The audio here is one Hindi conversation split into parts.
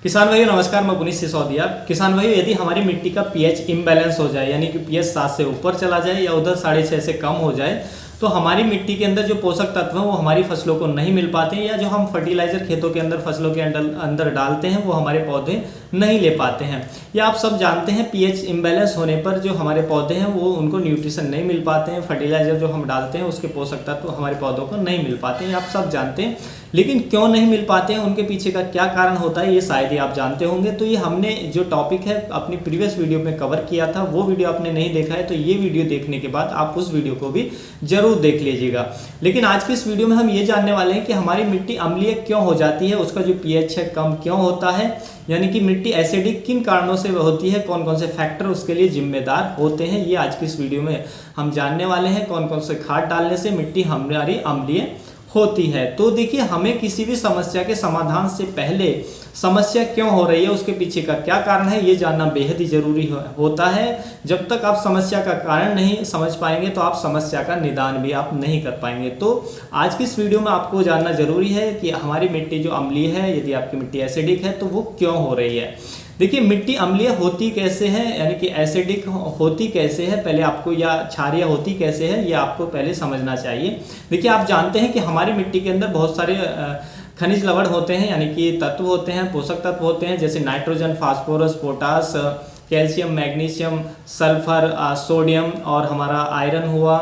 किसान भाइयों नमस्कार, मैं पुनीत सिसोदिया। किसान भाइयों, यदि हमारी मिट्टी का पीएच इम्बैलेंस हो जाए यानी कि पीएच 7 से ऊपर चला जाए या उधर 6.5 से कम हो जाए तो हमारी मिट्टी के अंदर जो पोषक तत्व हैं वो हमारी फसलों को नहीं मिल पाते हैं, या जो हम फर्टिलाइजर खेतों के अंदर फसलों के अंदर डालते हैं वो हमारे पौधे नहीं ले पाते हैं। या आप सब जानते हैं पीएच इम्बैलेंस होने पर जो हमारे पौधे हैं वो उनको न्यूट्रिशन नहीं मिल पाते हैं, फर्टिलाइजर जो हम डालते हैं उसके पोषक तत्व हमारे पौधों को नहीं मिल पाते हैं, आप सब जानते हैं। लेकिन क्यों नहीं मिल पाते हैं, उनके पीछे का क्या कारण होता है, ये शायद ही आप जानते होंगे। तो ये हमने जो टॉपिक है अपनी प्रीवियस वीडियो में कवर किया था, वो वीडियो आपने नहीं देखा है तो ये वीडियो देखने के बाद आप उस वीडियो को भी जरूर देख लीजिएगा। लेकिन आज की इस वीडियो में हम ये जानने वाले हैं कि हमारी मिट्टी अम्लीय क्यों हो जाती है, उसका जो पीएच है कम क्यों होता है, यानी कि मिट्टी एसिडिक किन कारणों से होती है, कौन कौन से फैक्टर उसके लिए जिम्मेदार होते हैं, ये आज की इस वीडियो में हम जानने वाले हैं। कौन कौन से खाद डालने से मिट्टी हमारी अम्लीय होती है। तो देखिए, हमें किसी भी समस्या के समाधान से पहले समस्या क्यों हो रही है, उसके पीछे का क्या कारण है, ये जानना बेहद ही जरूरी होता है। जब तक आप समस्या का कारण नहीं समझ पाएंगे तो आप समस्या का निदान भी आप नहीं कर पाएंगे। तो आज की इस वीडियो में आपको जानना जरूरी है कि हमारी मिट्टी जो अम्लीय है, यदि आपकी मिट्टी एसिडिक है तो वो क्यों हो रही है। देखिए, मिट्टी अम्लीय होती कैसे है, यानी कि एसिडिक होती कैसे है पहले आपको, या क्षारीय होती कैसे है ये आपको पहले समझना चाहिए। देखिए, आप जानते हैं कि हमारी मिट्टी के अंदर बहुत सारे खनिज लवण होते हैं, यानी कि तत्व होते हैं, पोषक तत्व होते हैं, जैसे nitrogen, phosphorus, potash, calcium, magnesium, sulphur, sodium और हमारा आयरन हुआ,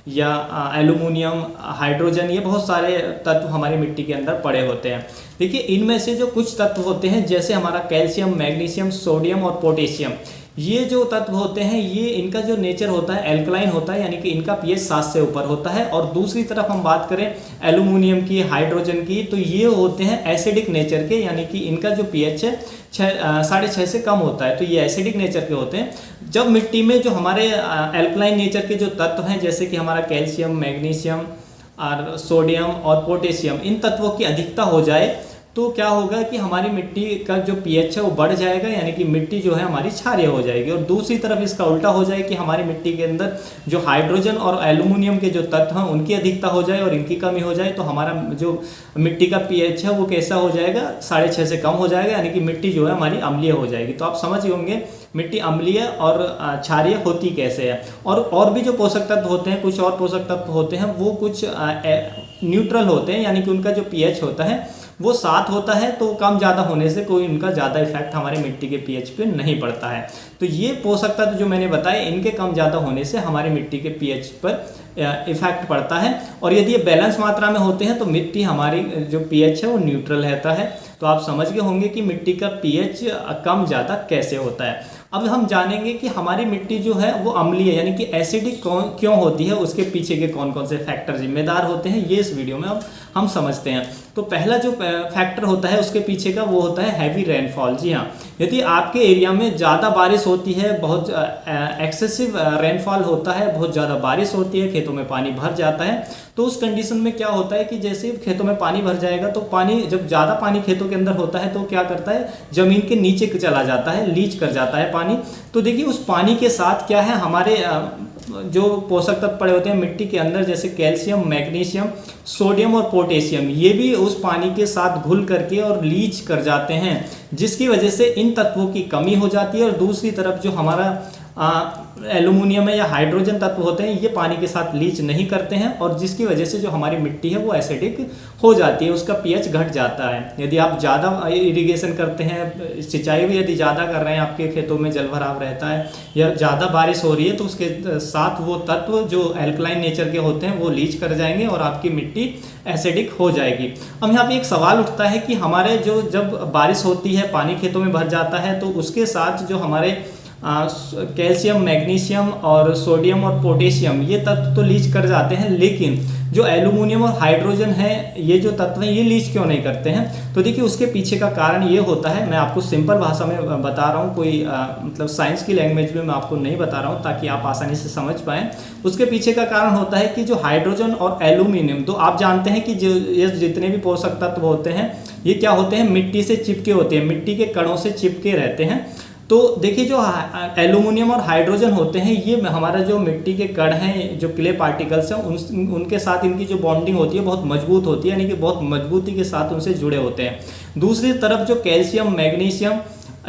या एल्यूमिनियम, हाइड्रोजन, ये बहुत सारे तत्व हमारी मिट्टी के अंदर पड़े होते हैं। देखिए, इनमें से जो कुछ तत्व होते हैं जैसे हमारा कैल्शियम, मैग्नीशियम, सोडियम और पोटेशियम, ये जो तत्व होते हैं ये इनका जो नेचर होता है एल्कलाइन होता है, यानी कि इनका पीएच 7 से ऊपर होता है। और दूसरी तरफ हम बात करें एल्यूमिनियम की, हाइड्रोजन की, तो ये होते हैं एसिडिक नेचर के, यानी कि इनका जो पीएच है 6.5 से कम होता है, तो ये एसिडिक नेचर के होते हैं। जब मिट्टी में जो हमारे एल्कलाइन नेचर के जो तत्व हैं जैसे कि हमारा कैल्शियम, मैग्नीशियम और सोडियम और पोटेशियम, इन तत्वों की अधिकता हो जाए तो क्या होगा कि हमारी मिट्टी का जो पीएच है वो बढ़ जाएगा, यानी कि मिट्टी जो है हमारी क्षारीय हो जाएगी। और दूसरी तरफ इसका उल्टा हो जाए कि हमारी मिट्टी के अंदर जो हाइड्रोजन और एल्यूमिनियम के जो तत्व हैं उनकी अधिकता हो जाए और इनकी कमी हो जाए, तो हमारा जो मिट्टी का पीएच है वो कैसा हो जाएगा, 6.5 से कम हो जाएगा, यानी कि मिट्टी जो है हमारी अम्लीय हो जाएगी। तो आप समझ होंगे मिट्टी अम्लीय और क्षारीय होती कैसे है। और भी जो पोषक तत्व होते हैं, कुछ और पोषक तत्व होते हैं वो कुछ न्यूट्रल होते हैं, यानी कि उनका जो पीएच होता है वो 7 होता है, तो कम ज़्यादा होने से कोई उनका ज़्यादा इफेक्ट हमारे मिट्टी के पीएच पे नहीं पड़ता है। तो ये पोषक तत्व जो मैंने बताए इनके कम ज़्यादा होने से हमारी मिट्टी के पीएच पर इफेक्ट पड़ता है। और यदि ये बैलेंस मात्रा में होते हैं तो मिट्टी हमारी जो पीएच है वो न्यूट्रल रहता है। तो आप समझ गए होंगे कि मिट्टी का पीएच कम ज़्यादा कैसे होता है। अब हम जानेंगे कि हमारी मिट्टी जो है वो अम्लीय यानी कि एसिडिक क्यों होती है, उसके पीछे के कौन कौन से फैक्टर जिम्मेदार होते हैं, ये इस वीडियो में अब हम समझते हैं। तो पहला जो फैक्टर होता है उसके पीछे का वो होता है हैवी रेनफॉल। जी हाँ, यदि आपके एरिया में ज़्यादा बारिश होती है, बहुत एक्सेसिव रेनफॉल होता है, बहुत ज़्यादा बारिश होती है, खेतों में पानी भर जाता है, तो उस कंडीशन में क्या होता है कि जैसे खेतों में पानी भर जाएगा तो पानी, जब ज़्यादा पानी खेतों के अंदर होता है तो क्या करता है, ज़मीन के नीचे चला जाता है, लीच कर जाता है पानी। तो देखिए, उस पानी के साथ क्या है, हमारे जो पोषक तत्व पड़े होते हैं मिट्टी के अंदर जैसे कैल्शियम, मैग्नीशियम, सोडियम और पोटेशियम, ये भी उस पानी के साथ घुल करके और लीच कर जाते हैं, जिसकी वजह से इन तत्वों की कमी हो जाती है। और दूसरी तरफ जो हमारा एल्यूमिनियम है या हाइड्रोजन तत्व होते हैं ये पानी के साथ लीच नहीं करते हैं, और जिसकी वजह से जो हमारी मिट्टी है वो एसिडिक हो जाती है, उसका पीएच घट जाता है। यदि आप ज़्यादा इरिगेशन करते हैं, सिंचाई भी यदि ज़्यादा कर रहे हैं, आपके खेतों में जल भराव रहता है या ज़्यादा बारिश हो रही है, तो उसके साथ वो तत्व जो एल्कलाइन नेचर के होते हैं वो लीच कर जाएंगे और आपकी मिट्टी एसिडिक हो जाएगी। अब यहाँ पे एक सवाल उठता है कि हमारे जब बारिश होती है, पानी खेतों में भर जाता है, तो उसके साथ जो हमारे कैल्शियम, मैग्नीशियम और सोडियम और पोटेशियम ये तत्व तो लीच कर जाते हैं, लेकिन जो एल्यूमिनियम और हाइड्रोजन है ये जो तत्व हैं ये लीच क्यों नहीं करते हैं। तो देखिए, उसके पीछे का कारण ये होता है, मैं आपको सिंपल भाषा में बता रहा हूँ, कोई मतलब साइंस की लैंग्वेज में मैं आपको नहीं बता रहा हूँ ताकि आप आसानी से समझ पाएँ। उसके पीछे का कारण होता है कि जो हाइड्रोजन और एल्यूमिनियम, तो आप जानते हैं कि जो ये जितने भी पोषक तत्व होते हैं ये क्या होते हैं, मिट्टी से चिपके होते हैं, मिट्टी के कणों से चिपके रहते हैं। तो देखिए जो एल्यूमिनियम और हाइड्रोजन होते हैं ये हमारा जो मिट्टी के कण हैं, जो क्ले पार्टिकल्स हैं, उनके साथ इनकी जो बॉन्डिंग होती है बहुत मजबूत होती है, यानी कि बहुत मजबूती के साथ उनसे जुड़े होते हैं। दूसरी तरफ जो कैल्शियम, मैग्नीशियम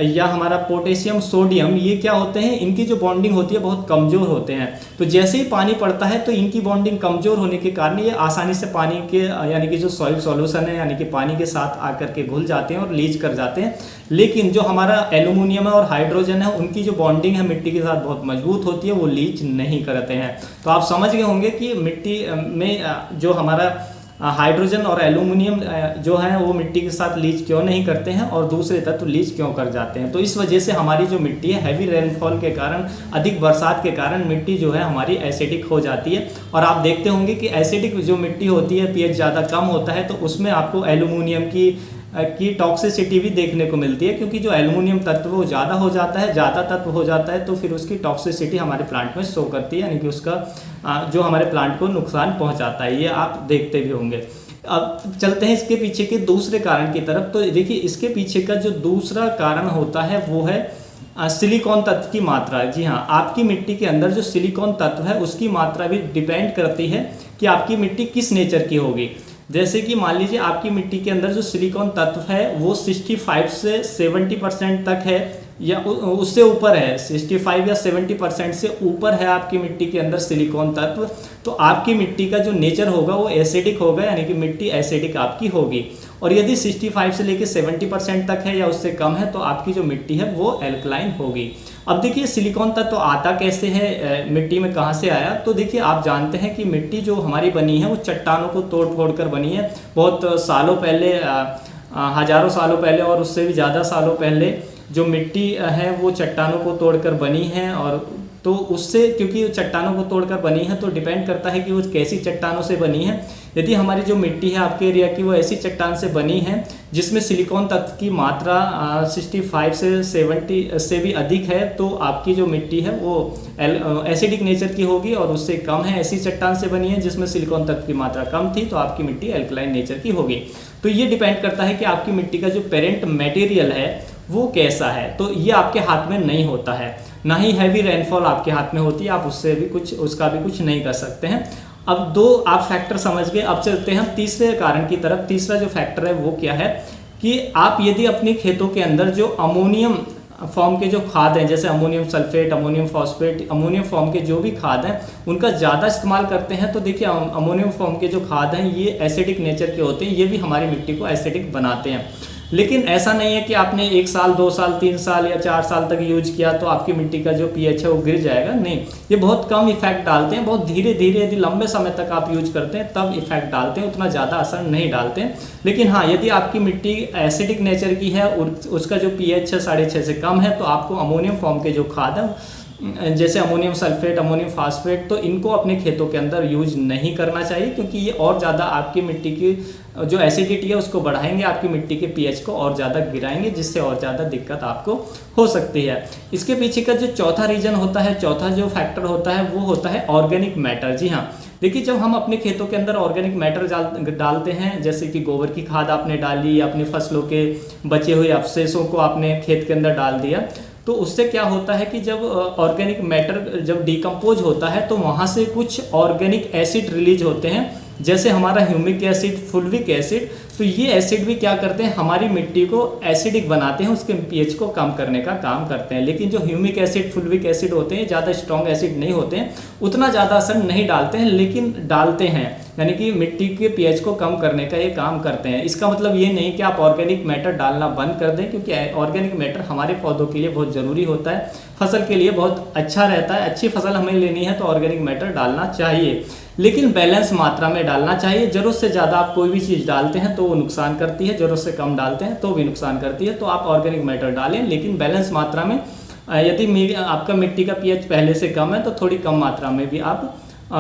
या हमारा पोटेशियम, सोडियम, ये क्या होते हैं, इनकी जो बॉन्डिंग होती है बहुत कमज़ोर होते हैं। तो जैसे ही पानी पड़ता है तो इनकी बॉन्डिंग कमज़ोर होने के कारण ये आसानी से पानी के यानी कि जो सॉइल सॉल्यूशन है यानी कि पानी के साथ आकर के घुल जाते हैं और लीच कर जाते हैं। लेकिन जो हमारा एल्यूमिनियम है और हाइड्रोजन है उनकी जो बॉन्डिंग है मिट्टी के साथ बहुत मजबूत होती है, वो लीच नहीं करते हैं। तो आप समझ गए होंगे कि मिट्टी में जो हमारा हाइड्रोजन और एल्यूमिनियम जो है वो मिट्टी के साथ लीच क्यों नहीं करते हैं और दूसरे तत्व लीच क्यों कर जाते हैं। तो इस वजह से हमारी जो मिट्टी है हैवी रेनफॉल के कारण, अधिक बरसात के कारण मिट्टी जो है हमारी एसिडिक हो जाती है। और आप देखते होंगे कि एसिडिक जो मिट्टी होती है, पीएच ज़्यादा कम होता है, तो उसमें आपको एल्यूमिनियम की टॉक्सिसिटी भी देखने को मिलती है, क्योंकि जो एल्यूमिनियम तत्व वो ज़्यादा हो जाता है, ज़्यादा तत्व हो जाता है तो फिर उसकी टॉक्सिसिटी हमारे प्लांट में शो करती है, यानी कि उसका जो हमारे प्लांट को नुकसान पहुंचाता है। ये आप देखते भी होंगे। अब चलते हैं इसके पीछे के दूसरे कारण की तरफ। तो देखिए इसके पीछे का जो दूसरा कारण होता है वो है सिलिकॉन तत्व की मात्रा। जी हाँ, आपकी मिट्टी के अंदर जो सिलिकॉन तत्व है उसकी मात्रा भी डिपेंड करती है कि आपकी मिट्टी किस नेचर की होगी। जैसे कि मान लीजिए आपकी मिट्टी के अंदर जो सिलिकॉन तत्व है वो 65 से 70% तक है या उससे ऊपर है, 65 या 70% से ऊपर है आपकी मिट्टी के अंदर सिलिकॉन तत्व, तो आपकी मिट्टी का जो नेचर होगा वो एसिडिक होगा, यानी कि मिट्टी एसिडिक आपकी होगी। और यदि 65 से लेकर 70% तक है या उससे कम है तो आपकी जो मिट्टी है वो एल्कलाइन होगी। अब देखिए सिलिकॉन तत्व आता कैसे है, मिट्टी में कहाँ से आया। तो देखिए आप जानते हैं कि मिट्टी जो हमारी बनी है वो चट्टानों को तोड़ फोड़ कर बनी है। बहुत सालों पहले, हजारों सालों पहले और उससे भी ज़्यादा सालों पहले जो मिट्टी है वो चट्टानों को तोड़कर बनी है। और तो उससे, क्योंकि चट्टानों को तोड़कर बनी है तो डिपेंड करता है कि वो कैसी चट्टानों से बनी है। यदि हमारी जो मिट्टी है आपके एरिया की वो ऐसी चट्टान से बनी है जिसमें सिलिकॉन तत्व की मात्रा 65 से 70 से भी अधिक है तो आपकी जो मिट्टी है वो एसिडिक नेचर की होगी। और उससे कम है, ऐसी चट्टान से बनी है जिसमें सिलिकॉन तत्व की मात्रा कम थी तो आपकी मिट्टी एल्कलाइन नेचर की होगी। तो ये डिपेंड करता है कि आपकी मिट्टी का जो पेरेंट मटेरियल है वो कैसा है। तो ये आपके हाथ में नहीं होता है, ना ही हैवी रेनफॉल आपके हाथ में होती है, आप उससे भी उसका भी कुछ नहीं कर सकते हैं। अब दो आप फैक्टर समझ गए, अब चलते हैं हम तीसरे कारण की तरफ। तीसरा जो फैक्टर है वो क्या है कि आप यदि अपने खेतों के अंदर जो अमोनियम फॉर्म के जो खाद हैं, जैसे ammonium sulphate, ammonium phosphate, ammonium form के जो भी खाद हैं उनका ज़्यादा इस्तेमाल करते हैं तो देखिए अमोनियम फॉर्म के जो खाद हैं ये एसिडिक नेचर के होते हैं, ये भी हमारी मिट्टी को एसिडिक बनाते हैं। लेकिन ऐसा नहीं है कि आपने 1 साल, 2 साल, 3 साल या 4 साल तक यूज किया तो आपकी मिट्टी का जो पीएच है वो गिर जाएगा, नहीं। ये बहुत कम इफेक्ट डालते हैं, बहुत धीरे धीरे, यदि लंबे समय तक आप यूज करते हैं तब इफेक्ट डालते हैं, उतना ज़्यादा असर नहीं डालते हैं। लेकिन हाँ, यदि आपकी मिट्टी एसिडिक नेचर की है और उसका जो पीएच है 6.5 से कम है तो आपको अमोनियम फॉर्म के जो खाद है जैसे अमोनियम सल्फेट, अमोनियम फास्फेट, तो इनको अपने खेतों के अंदर यूज नहीं करना चाहिए, क्योंकि ये और ज़्यादा आपकी मिट्टी की जो एसिडिटी है उसको बढ़ाएंगे, आपकी मिट्टी के पीएच को और ज़्यादा गिराएंगे, जिससे और ज़्यादा दिक्कत आपको हो सकती है। इसके पीछे का जो चौथा रीजन होता है, चौथा जो फैक्टर होता है वो होता है ऑर्गेनिक मैटर। जी हाँ, देखिए जब हम अपने खेतों के अंदर ऑर्गेनिक मैटर डालते हैं, जैसे कि गोबर की खाद आपने डाली या अपनी फसलों के बचे हुए अवशेषों को आपने खेत के अंदर डाल दिया, तो उससे क्या होता है कि जब ऑर्गेनिक मैटर जब डिकम्पोज होता है तो वहाँ से कुछ ऑर्गेनिक एसिड रिलीज होते हैं, जैसे हमारा ह्यूमिक एसिड, फुल्विक एसिड। तो ये एसिड भी क्या करते हैं, हमारी मिट्टी को एसिडिक बनाते हैं, उसके पीएच को कम करने का काम करते हैं। लेकिन जो ह्यूमिक एसिड, फुल्विक एसिड होते हैं ज़्यादा स्ट्रॉन्ग एसिड नहीं होते हैं, उतना ज़्यादा असर नहीं डालते हैं, लेकिन डालते हैं, यानी कि मिट्टी के पीएच को कम करने का ये काम करते हैं। इसका मतलब ये नहीं कि आप ऑर्गेनिक मैटर डालना बंद कर दें, क्योंकि ऑर्गेनिक मैटर हमारे पौधों के लिए बहुत ज़रूरी होता है, फसल के लिए बहुत अच्छा रहता है। अच्छी फसल हमें लेनी है तो ऑर्गेनिक मैटर डालना चाहिए, लेकिन बैलेंस मात्रा में डालना चाहिए। ज़रूरत से ज़्यादा आप कोई भी चीज़ डालते हैं तो वो नुकसान करती है, ज़रूरत से कम डालते हैं तो भी नुकसान करती है। तो आप ऑर्गेनिक मैटर डालें, लेकिन बैलेंस मात्रा में। यदि आपका मिट्टी का पीएच पहले से कम है तो थोड़ी कम मात्रा में भी आप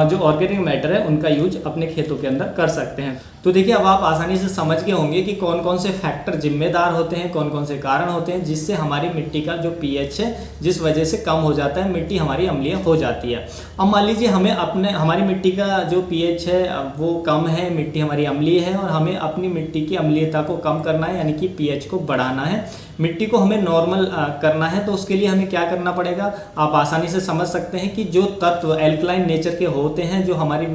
जो ऑर्गेनिक मैटर है उनका यूज अपने खेतों के अंदर कर सकते हैं। तो देखिए अब आप आसानी से समझ गए होंगे कि कौन कौन से फैक्टर जिम्मेदार होते हैं, कौन कौन से कारण होते हैं जिससे हमारी मिट्टी का जो पीएच है जिस वजह से कम हो जाता है, मिट्टी हमारी अम्लीय हो जाती है। अब मान लीजिए हमारी मिट्टी का जो पीएच है वो कम है, मिट्टी हमारी अम्लीय है और हमें अपनी मिट्टी की अम्लीयता को कम करना है, यानी कि पीएच को बढ़ाना है। मिट्टी को हमें नॉर्मल करना है तो उसके लिए हमें क्या करना पड़ेगा, आप आसानी से समझ सकते हैं कि जो तत्व एल्कलाइन नेचर के होते हैं जो हमारी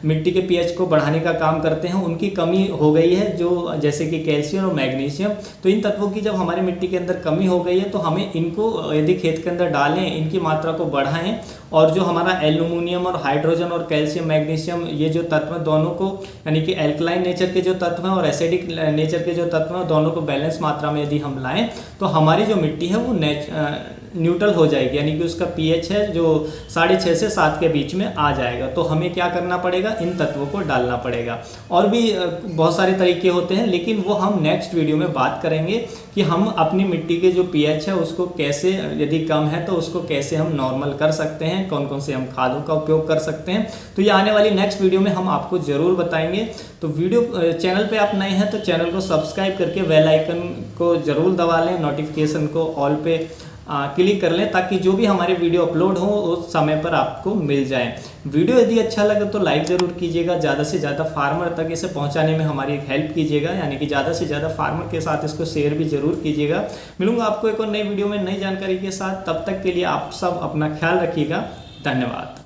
मिट्टी के पीएच को बढ़ाने का काम करते हैं उनकी कमी हो गई है, जो जैसे कि कैल्शियम और मैग्नीशियम। तो इन तत्वों की जब हमारी मिट्टी के अंदर कमी हो गई है तो हमें इनको यदि खेत के अंदर डालें, इनकी मात्रा को बढ़ाएं और जो हमारा एल्यूमिनियम और हाइड्रोजन और कैल्शियम मैग्नीशियम ये जो तत्व दोनों को, यानी कि एल्कलाइन नेचर के जो तत्व हैं और एसिडिक नेचर के जो तत्व हैं दोनों को बैलेंस मात्रा में यदि हम लाएं तो हमारी जो मिट्टी है वो न्यूट्रल हो जाएगी, यानी कि उसका पीएच है जो 6.5 से 7 के बीच में आ जाएगा। तो हमें क्या करना पड़ेगा, इन तत्वों को डालना पड़ेगा। और भी बहुत सारे तरीके होते हैं लेकिन वो हम नेक्स्ट वीडियो में बात करेंगे कि हम अपनी मिट्टी के जो पीएच है उसको कैसे, यदि कम है तो उसको कैसे हम नॉर्मल कर सकते हैं, कौन कौन से हम खादों का उपयोग कर सकते हैं। तो ये आने वाली नेक्स्ट वीडियो में हम आपको ज़रूर बताएंगे। तो वीडियो चैनल पे आप नए हैं तो चैनल को सब्सक्राइब करके बेल आइकन को ज़रूर दबा लें, नोटिफिकेशन को ऑल पे क्लिक कर लें ताकि जो भी हमारे वीडियो अपलोड हो उस समय पर आपको मिल जाए। वीडियो यदि अच्छा लगे तो लाइक ज़रूर कीजिएगा, ज़्यादा से ज़्यादा फार्मर तक इसे पहुंचाने में हमारी हेल्प कीजिएगा, यानी कि ज़्यादा से ज़्यादा फार्मर के साथ इसको शेयर भी ज़रूर कीजिएगा। मिलूंगा आपको एक और नई वीडियो में नई जानकारी के साथ, तब तक के लिए आप सब अपना ख्याल रखिएगा। धन्यवाद।